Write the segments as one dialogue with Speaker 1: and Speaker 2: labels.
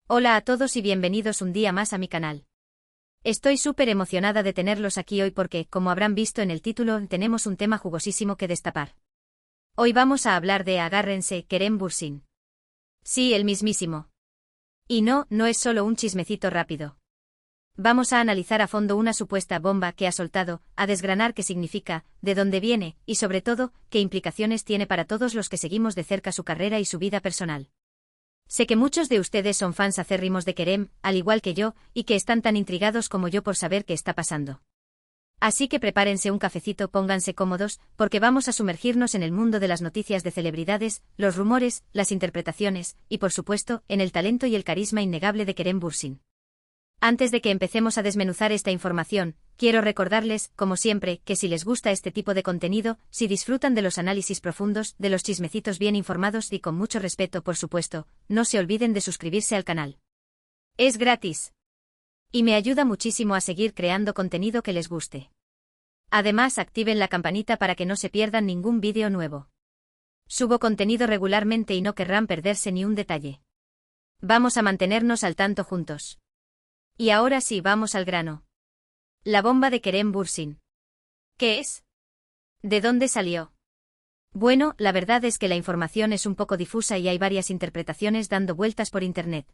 Speaker 1: Hola a todos y bienvenidos un día más a mi canal. Estoy súper emocionada de tenerlos aquí hoy porque, como habrán visto en el título, tenemos un tema jugosísimo que destapar. Hoy vamos a hablar de, agárrense, Kerem Bürsin. Sí, el mismísimo. Y no es solo un chismecito rápido. Vamos a analizar a fondo una supuesta bomba que ha soltado, a desgranar qué significa, de dónde viene, y sobre todo, qué implicaciones tiene para todos los que seguimos de cerca su carrera y su vida personal. Sé que muchos de ustedes son fans acérrimos de Kerem, al igual que yo, y que están tan intrigados como yo por saber qué está pasando. Así que prepárense un cafecito, pónganse cómodos, porque vamos a sumergirnos en el mundo de las noticias de celebridades, los rumores, las interpretaciones, y por supuesto, en el talento y el carisma innegable de Kerem Bürsin. Antes de que empecemos a desmenuzar esta información, quiero recordarles, como siempre, que si les gusta este tipo de contenido, si disfrutan de los análisis profundos, de los chismecitos bien informados y con mucho respeto, por supuesto, no se olviden de suscribirse al canal. Es gratis. Y me ayuda muchísimo a seguir creando contenido que les guste. Además, activen la campanita para que no se pierdan ningún vídeo nuevo. Subo contenido regularmente y no querrán perderse ni un detalle. Vamos a mantenernos al tanto juntos. Y ahora sí, vamos al grano. La bomba de Kerem Bürsin. ¿Qué es? ¿De dónde salió? Bueno, la verdad es que la información es un poco difusa y hay varias interpretaciones dando vueltas por internet.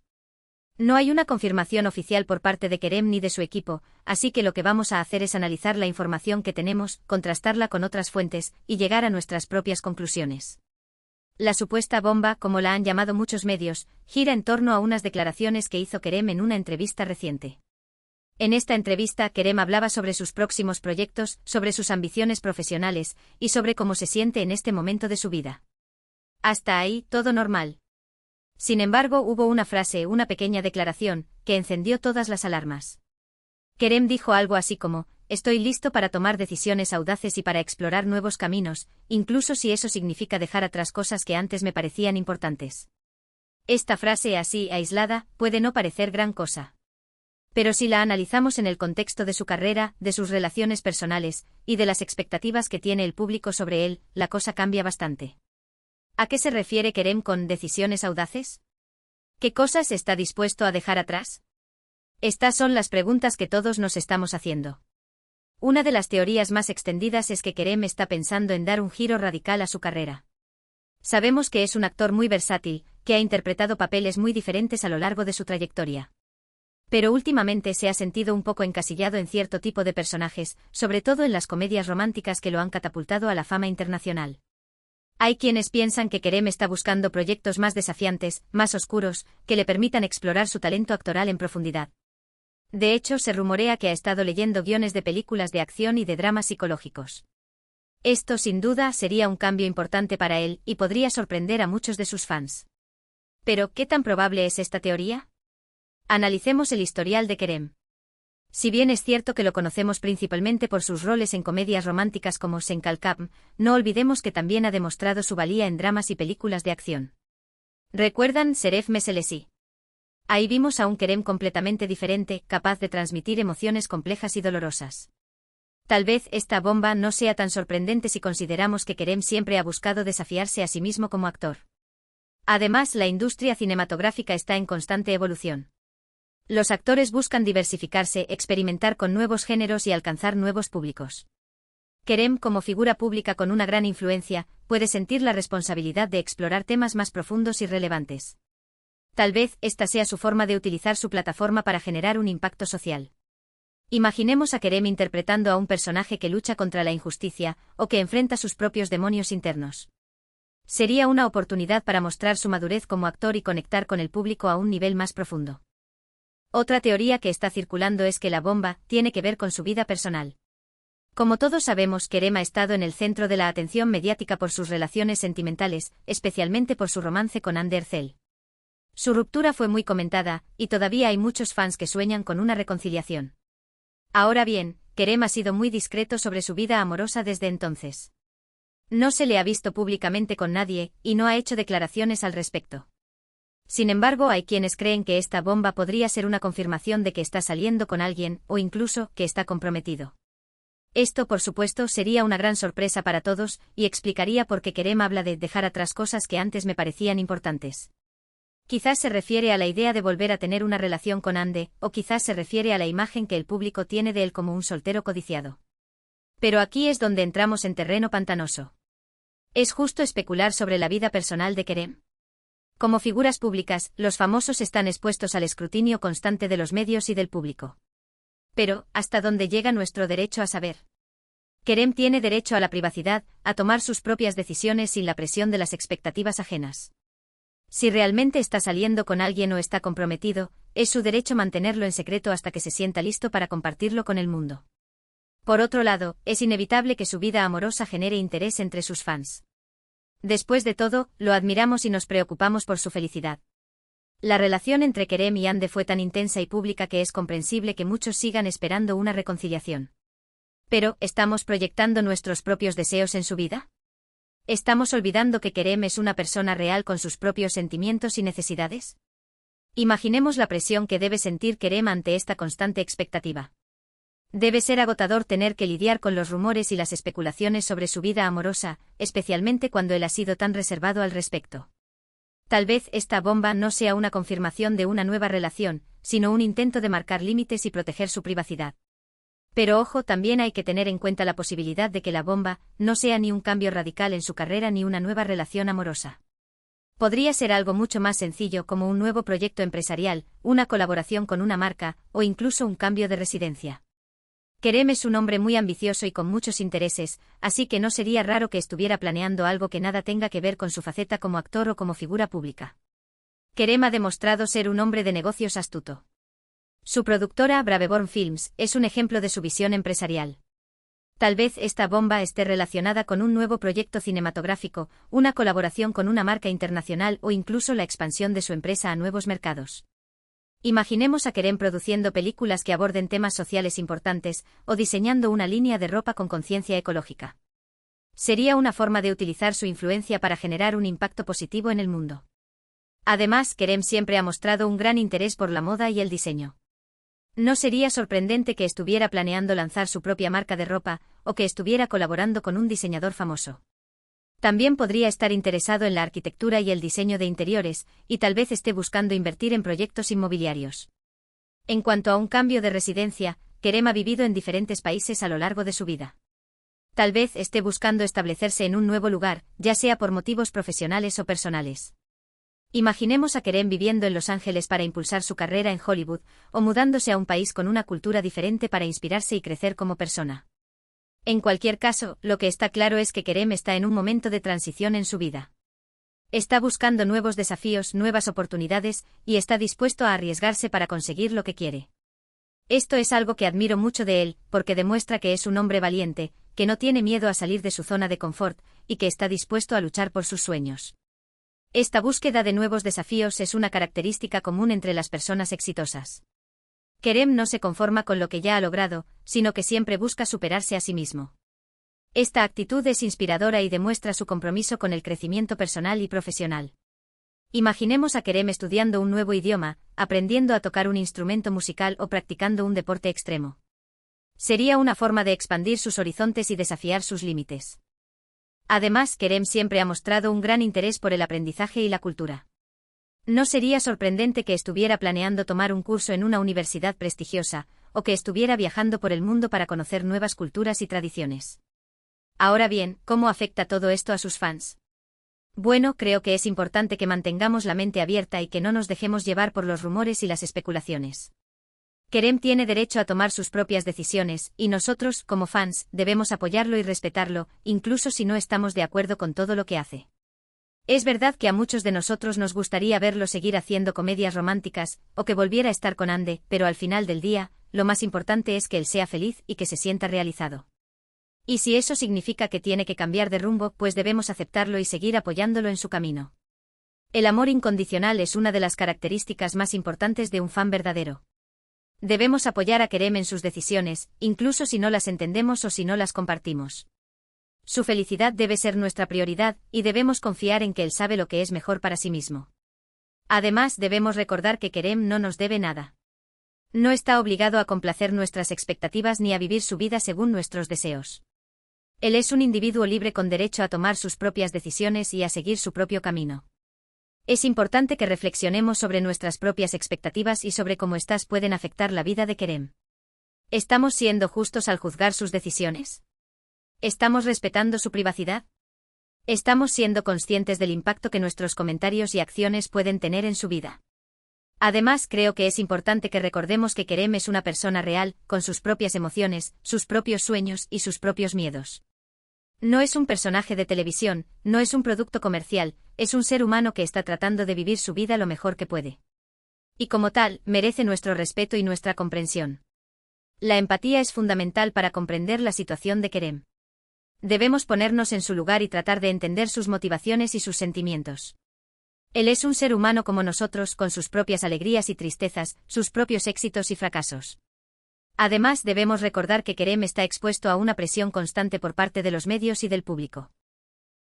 Speaker 1: No hay una confirmación oficial por parte de Kerem ni de su equipo, así que lo que vamos a hacer es analizar la información que tenemos, contrastarla con otras fuentes, y llegar a nuestras propias conclusiones. La supuesta bomba, como la han llamado muchos medios, gira en torno a unas declaraciones que hizo Kerem en una entrevista reciente. En esta entrevista, Kerem hablaba sobre sus próximos proyectos, sobre sus ambiciones profesionales, y sobre cómo se siente en este momento de su vida. Hasta ahí, todo normal. Sin embargo, hubo una frase, una pequeña declaración, que encendió todas las alarmas. Kerem dijo algo así como: estoy listo para tomar decisiones audaces y para explorar nuevos caminos, incluso si eso significa dejar atrás cosas que antes me parecían importantes. Esta frase así, aislada, puede no parecer gran cosa. Pero si la analizamos en el contexto de su carrera, de sus relaciones personales, y de las expectativas que tiene el público sobre él, la cosa cambia bastante. ¿A qué se refiere Kerem con decisiones audaces? ¿Qué cosas está dispuesto a dejar atrás? Estas son las preguntas que todos nos estamos haciendo. Una de las teorías más extendidas es que Kerem está pensando en dar un giro radical a su carrera. Sabemos que es un actor muy versátil, que ha interpretado papeles muy diferentes a lo largo de su trayectoria. Pero últimamente se ha sentido un poco encasillado en cierto tipo de personajes, sobre todo en las comedias románticas que lo han catapultado a la fama internacional. Hay quienes piensan que Kerem está buscando proyectos más desafiantes, más oscuros, que le permitan explorar su talento actoral en profundidad. De hecho, se rumorea que ha estado leyendo guiones de películas de acción y de dramas psicológicos. Esto, sin duda, sería un cambio importante para él, y podría sorprender a muchos de sus fans. Pero, ¿qué tan probable es esta teoría? Analicemos el historial de Kerem. Si bien es cierto que lo conocemos principalmente por sus roles en comedias románticas como Sen Kalkam, no olvidemos que también ha demostrado su valía en dramas y películas de acción. ¿Recuerdan Şeref Meselesi? Ahí vimos a un Kerem completamente diferente, capaz de transmitir emociones complejas y dolorosas. Tal vez esta bomba no sea tan sorprendente si consideramos que Kerem siempre ha buscado desafiarse a sí mismo como actor. Además, la industria cinematográfica está en constante evolución. Los actores buscan diversificarse, experimentar con nuevos géneros y alcanzar nuevos públicos. Kerem, como figura pública con una gran influencia, puede sentir la responsabilidad de explorar temas más profundos y relevantes. Tal vez esta sea su forma de utilizar su plataforma para generar un impacto social. Imaginemos a Kerem interpretando a un personaje que lucha contra la injusticia, o que enfrenta sus propios demonios internos. Sería una oportunidad para mostrar su madurez como actor y conectar con el público a un nivel más profundo. Otra teoría que está circulando es que la bomba tiene que ver con su vida personal. Como todos sabemos, Kerem ha estado en el centro de la atención mediática por sus relaciones sentimentales, especialmente por su romance con Hande Erçel. Su ruptura fue muy comentada, y todavía hay muchos fans que sueñan con una reconciliación. Ahora bien, Kerem ha sido muy discreto sobre su vida amorosa desde entonces. No se le ha visto públicamente con nadie, y no ha hecho declaraciones al respecto. Sin embargo, hay quienes creen que esta bomba podría ser una confirmación de que está saliendo con alguien, o incluso, que está comprometido. Esto, por supuesto, sería una gran sorpresa para todos, y explicaría por qué Kerem habla de dejar atrás cosas que antes me parecían importantes. Quizás se refiere a la idea de volver a tener una relación con Ande, o quizás se refiere a la imagen que el público tiene de él como un soltero codiciado. Pero aquí es donde entramos en terreno pantanoso. ¿Es justo especular sobre la vida personal de Kerem? Como figuras públicas, los famosos están expuestos al escrutinio constante de los medios y del público. Pero, ¿hasta dónde llega nuestro derecho a saber? Kerem tiene derecho a la privacidad, a tomar sus propias decisiones sin la presión de las expectativas ajenas. Si realmente está saliendo con alguien o está comprometido, es su derecho mantenerlo en secreto hasta que se sienta listo para compartirlo con el mundo. Por otro lado, es inevitable que su vida amorosa genere interés entre sus fans. Después de todo, lo admiramos y nos preocupamos por su felicidad. La relación entre Kerem y Ande fue tan intensa y pública que es comprensible que muchos sigan esperando una reconciliación. Pero, ¿estamos proyectando nuestros propios deseos en su vida? ¿Estamos olvidando que Kerem es una persona real con sus propios sentimientos y necesidades? Imaginemos la presión que debe sentir Kerem ante esta constante expectativa. Debe ser agotador tener que lidiar con los rumores y las especulaciones sobre su vida amorosa, especialmente cuando él ha sido tan reservado al respecto. Tal vez esta bomba no sea una confirmación de una nueva relación, sino un intento de marcar límites y proteger su privacidad. Pero ojo, también hay que tener en cuenta la posibilidad de que la bomba no sea ni un cambio radical en su carrera ni una nueva relación amorosa. Podría ser algo mucho más sencillo como un nuevo proyecto empresarial, una colaboración con una marca, o incluso un cambio de residencia. Kerem es un hombre muy ambicioso y con muchos intereses, así que no sería raro que estuviera planeando algo que nada tenga que ver con su faceta como actor o como figura pública. Kerem ha demostrado ser un hombre de negocios astuto. Su productora, Braveborn Films, es un ejemplo de su visión empresarial. Tal vez esta bomba esté relacionada con un nuevo proyecto cinematográfico, una colaboración con una marca internacional o incluso la expansión de su empresa a nuevos mercados. Imaginemos a Kerem produciendo películas que aborden temas sociales importantes, o diseñando una línea de ropa con conciencia ecológica. Sería una forma de utilizar su influencia para generar un impacto positivo en el mundo. Además, Kerem siempre ha mostrado un gran interés por la moda y el diseño. No sería sorprendente que estuviera planeando lanzar su propia marca de ropa, o que estuviera colaborando con un diseñador famoso. También podría estar interesado en la arquitectura y el diseño de interiores, y tal vez esté buscando invertir en proyectos inmobiliarios. En cuanto a un cambio de residencia, Kerem ha vivido en diferentes países a lo largo de su vida. Tal vez esté buscando establecerse en un nuevo lugar, ya sea por motivos profesionales o personales. Imaginemos a Kerem viviendo en Los Ángeles para impulsar su carrera en Hollywood, o mudándose a un país con una cultura diferente para inspirarse y crecer como persona. En cualquier caso, lo que está claro es que Kerem está en un momento de transición en su vida. Está buscando nuevos desafíos, nuevas oportunidades, y está dispuesto a arriesgarse para conseguir lo que quiere. Esto es algo que admiro mucho de él, porque demuestra que es un hombre valiente, que no tiene miedo a salir de su zona de confort, y que está dispuesto a luchar por sus sueños. Esta búsqueda de nuevos desafíos es una característica común entre las personas exitosas. Kerem no se conforma con lo que ya ha logrado, sino que siempre busca superarse a sí mismo. Esta actitud es inspiradora y demuestra su compromiso con el crecimiento personal y profesional. Imaginemos a Kerem estudiando un nuevo idioma, aprendiendo a tocar un instrumento musical o practicando un deporte extremo. Sería una forma de expandir sus horizontes y desafiar sus límites. Además, Kerem siempre ha mostrado un gran interés por el aprendizaje y la cultura. No sería sorprendente que estuviera planeando tomar un curso en una universidad prestigiosa, o que estuviera viajando por el mundo para conocer nuevas culturas y tradiciones. Ahora bien, ¿cómo afecta todo esto a sus fans? Bueno, creo que es importante que mantengamos la mente abierta y que no nos dejemos llevar por los rumores y las especulaciones. Kerem tiene derecho a tomar sus propias decisiones, y nosotros, como fans, debemos apoyarlo y respetarlo, incluso si no estamos de acuerdo con todo lo que hace. Es verdad que a muchos de nosotros nos gustaría verlo seguir haciendo comedias románticas, o que volviera a estar con Ande, pero al final del día, lo más importante es que él sea feliz y que se sienta realizado. Y si eso significa que tiene que cambiar de rumbo, pues debemos aceptarlo y seguir apoyándolo en su camino. El amor incondicional es una de las características más importantes de un fan verdadero. Debemos apoyar a Kerem en sus decisiones, incluso si no las entendemos o si no las compartimos. Su felicidad debe ser nuestra prioridad, y debemos confiar en que él sabe lo que es mejor para sí mismo. Además, debemos recordar que Kerem no nos debe nada. No está obligado a complacer nuestras expectativas ni a vivir su vida según nuestros deseos. Él es un individuo libre con derecho a tomar sus propias decisiones y a seguir su propio camino. Es importante que reflexionemos sobre nuestras propias expectativas y sobre cómo éstas pueden afectar la vida de Kerem. ¿Estamos siendo justos al juzgar sus decisiones? ¿Estamos respetando su privacidad? ¿Estamos siendo conscientes del impacto que nuestros comentarios y acciones pueden tener en su vida? Además, creo que es importante que recordemos que Kerem es una persona real, con sus propias emociones, sus propios sueños y sus propios miedos. No es un personaje de televisión, no es un producto comercial, es un ser humano que está tratando de vivir su vida lo mejor que puede. Y como tal, merece nuestro respeto y nuestra comprensión. La empatía es fundamental para comprender la situación de Kerem. Debemos ponernos en su lugar y tratar de entender sus motivaciones y sus sentimientos. Él es un ser humano como nosotros, con sus propias alegrías y tristezas, sus propios éxitos y fracasos. Además, debemos recordar que Kerem está expuesto a una presión constante por parte de los medios y del público.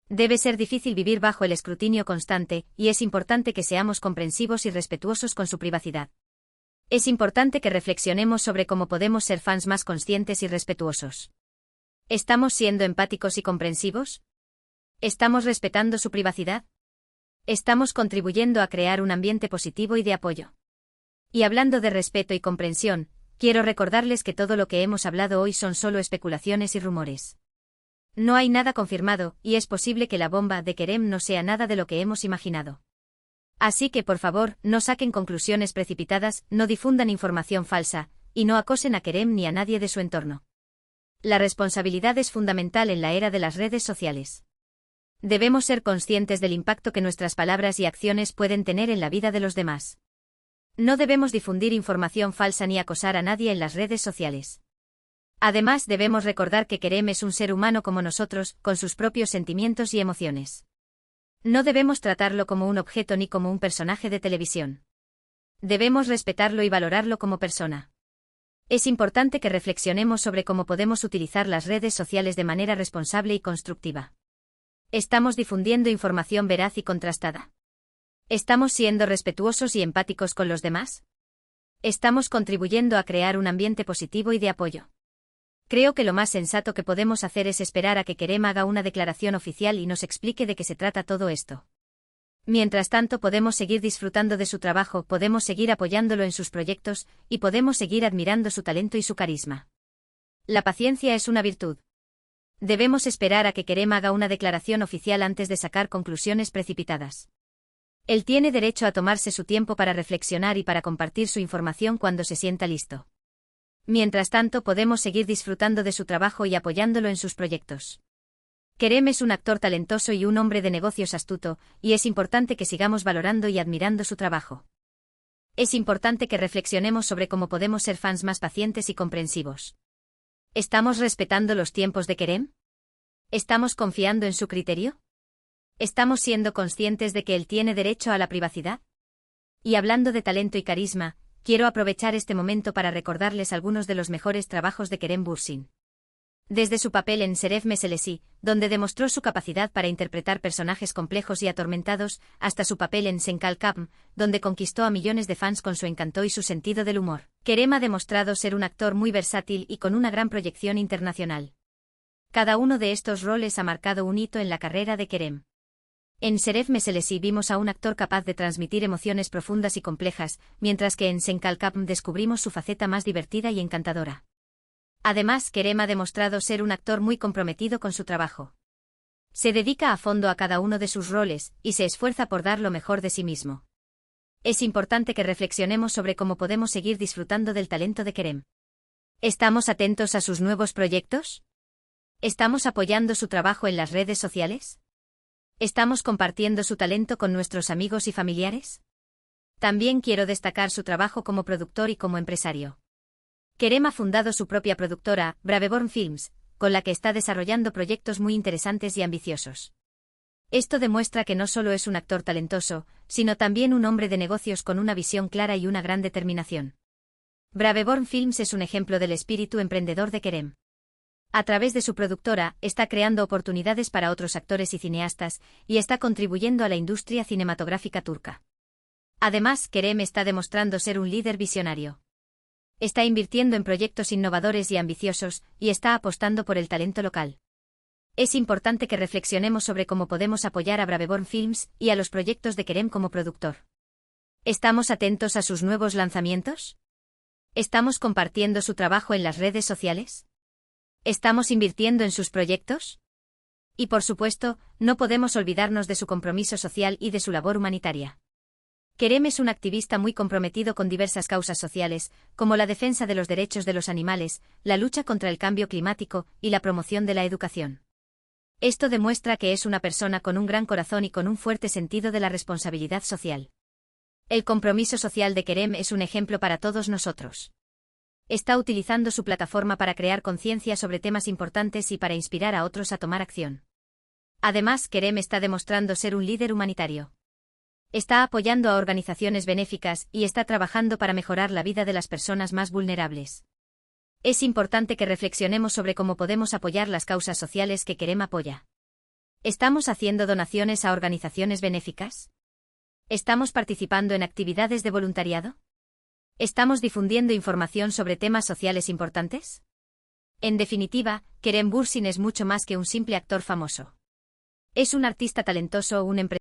Speaker 1: Debe ser difícil vivir bajo el escrutinio constante, y es importante que seamos comprensivos y respetuosos con su privacidad. Es importante que reflexionemos sobre cómo podemos ser fans más conscientes y respetuosos. ¿Estamos siendo empáticos y comprensivos? ¿Estamos respetando su privacidad? ¿Estamos contribuyendo a crear un ambiente positivo y de apoyo? Y hablando de respeto y comprensión, quiero recordarles que todo lo que hemos hablado hoy son solo especulaciones y rumores. No hay nada confirmado, y es posible que la bomba de Kerem no sea nada de lo que hemos imaginado. Así que por favor, no saquen conclusiones precipitadas, no difundan información falsa, y no acosen a Kerem ni a nadie de su entorno. La responsabilidad es fundamental en la era de las redes sociales. Debemos ser conscientes del impacto que nuestras palabras y acciones pueden tener en la vida de los demás. No debemos difundir información falsa ni acosar a nadie en las redes sociales. Además, debemos recordar que Kerem es un ser humano como nosotros, con sus propios sentimientos y emociones. No debemos tratarlo como un objeto ni como un personaje de televisión. Debemos respetarlo y valorarlo como persona. Es importante que reflexionemos sobre cómo podemos utilizar las redes sociales de manera responsable y constructiva. ¿Estamos difundiendo información veraz y contrastada? ¿Estamos siendo respetuosos y empáticos con los demás? ¿Estamos contribuyendo a crear un ambiente positivo y de apoyo? Creo que lo más sensato que podemos hacer es esperar a que Kerem haga una declaración oficial y nos explique de qué se trata todo esto. Mientras tanto, podemos seguir disfrutando de su trabajo, podemos seguir apoyándolo en sus proyectos, y podemos seguir admirando su talento y su carisma. La paciencia es una virtud. Debemos esperar a que Kerem haga una declaración oficial antes de sacar conclusiones precipitadas. Él tiene derecho a tomarse su tiempo para reflexionar y para compartir su información cuando se sienta listo. Mientras tanto, podemos seguir disfrutando de su trabajo y apoyándolo en sus proyectos. Kerem es un actor talentoso y un hombre de negocios astuto, y es importante que sigamos valorando y admirando su trabajo. Es importante que reflexionemos sobre cómo podemos ser fans más pacientes y comprensivos. ¿Estamos respetando los tiempos de Kerem? ¿Estamos confiando en su criterio? ¿Estamos siendo conscientes de que él tiene derecho a la privacidad? Y hablando de talento y carisma, quiero aprovechar este momento para recordarles algunos de los mejores trabajos de Kerem Bürsin. Desde su papel en Şeref Meselesi, donde demostró su capacidad para interpretar personajes complejos y atormentados, hasta su papel en Sen Kalkam, donde conquistó a millones de fans con su encanto y su sentido del humor. Kerem ha demostrado ser un actor muy versátil y con una gran proyección internacional. Cada uno de estos roles ha marcado un hito en la carrera de Kerem. En Şeref Meselesi vimos a un actor capaz de transmitir emociones profundas y complejas, mientras que en Sen Kalkam descubrimos su faceta más divertida y encantadora. Además, Kerem ha demostrado ser un actor muy comprometido con su trabajo. Se dedica a fondo a cada uno de sus roles, y se esfuerza por dar lo mejor de sí mismo. Es importante que reflexionemos sobre cómo podemos seguir disfrutando del talento de Kerem. ¿Estamos atentos a sus nuevos proyectos? ¿Estamos apoyando su trabajo en las redes sociales? ¿Estamos compartiendo su talento con nuestros amigos y familiares? También quiero destacar su trabajo como productor y como empresario. Kerem ha fundado su propia productora, Braveborn Films, con la que está desarrollando proyectos muy interesantes y ambiciosos. Esto demuestra que no solo es un actor talentoso, sino también un hombre de negocios con una visión clara y una gran determinación. Braveborn Films es un ejemplo del espíritu emprendedor de Kerem. A través de su productora, está creando oportunidades para otros actores y cineastas, y está contribuyendo a la industria cinematográfica turca. Además, Kerem está demostrando ser un líder visionario. Está invirtiendo en proyectos innovadores y ambiciosos, y está apostando por el talento local. Es importante que reflexionemos sobre cómo podemos apoyar a Braveborn Films y a los proyectos de Kerem como productor. ¿Estamos atentos a sus nuevos lanzamientos? ¿Estamos compartiendo su trabajo en las redes sociales? ¿Estamos invirtiendo en sus proyectos? Y por supuesto, no podemos olvidarnos de su compromiso social y de su labor humanitaria. Kerem es un activista muy comprometido con diversas causas sociales, como la defensa de los derechos de los animales, la lucha contra el cambio climático y la promoción de la educación. Esto demuestra que es una persona con un gran corazón y con un fuerte sentido de la responsabilidad social. El compromiso social de Kerem es un ejemplo para todos nosotros. Está utilizando su plataforma para crear conciencia sobre temas importantes y para inspirar a otros a tomar acción. Además, Kerem está demostrando ser un líder humanitario. Está apoyando a organizaciones benéficas y está trabajando para mejorar la vida de las personas más vulnerables. Es importante que reflexionemos sobre cómo podemos apoyar las causas sociales que Kerem apoya. ¿Estamos haciendo donaciones a organizaciones benéficas? ¿Estamos participando en actividades de voluntariado? ¿Estamos difundiendo información sobre temas sociales importantes? En definitiva, Kerem Bürsin es mucho más que un simple actor famoso. Es un artista talentoso, un empresario